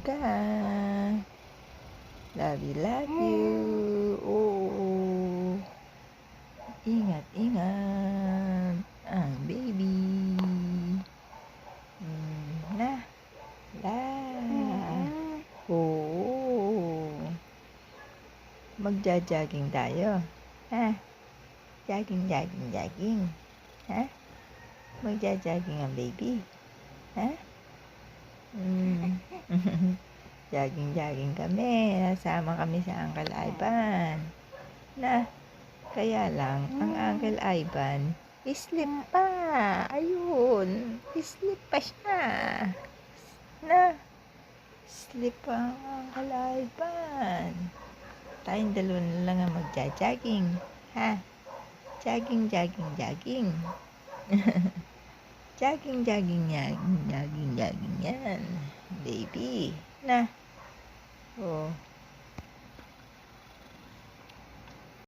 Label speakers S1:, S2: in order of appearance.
S1: ka. Love you. Oo. Ingat, ingat. Ang baby. Na. Oo. Magja-jogging tayo. Ha? Jogging. Ha? Magja-jogging ang baby. Ha? Jogging kami. Nasama kami sa Uncle Ivan. Na, kaya lang, ang Uncle Ivan, sleep pa. Ayun, sleep pa siya. Na, sleep pa ang Uncle Ivan. Tayong dalawa na lang ang magja-jogging. Ha? Jogging. Jogging, yan. Baby. Na. Oh.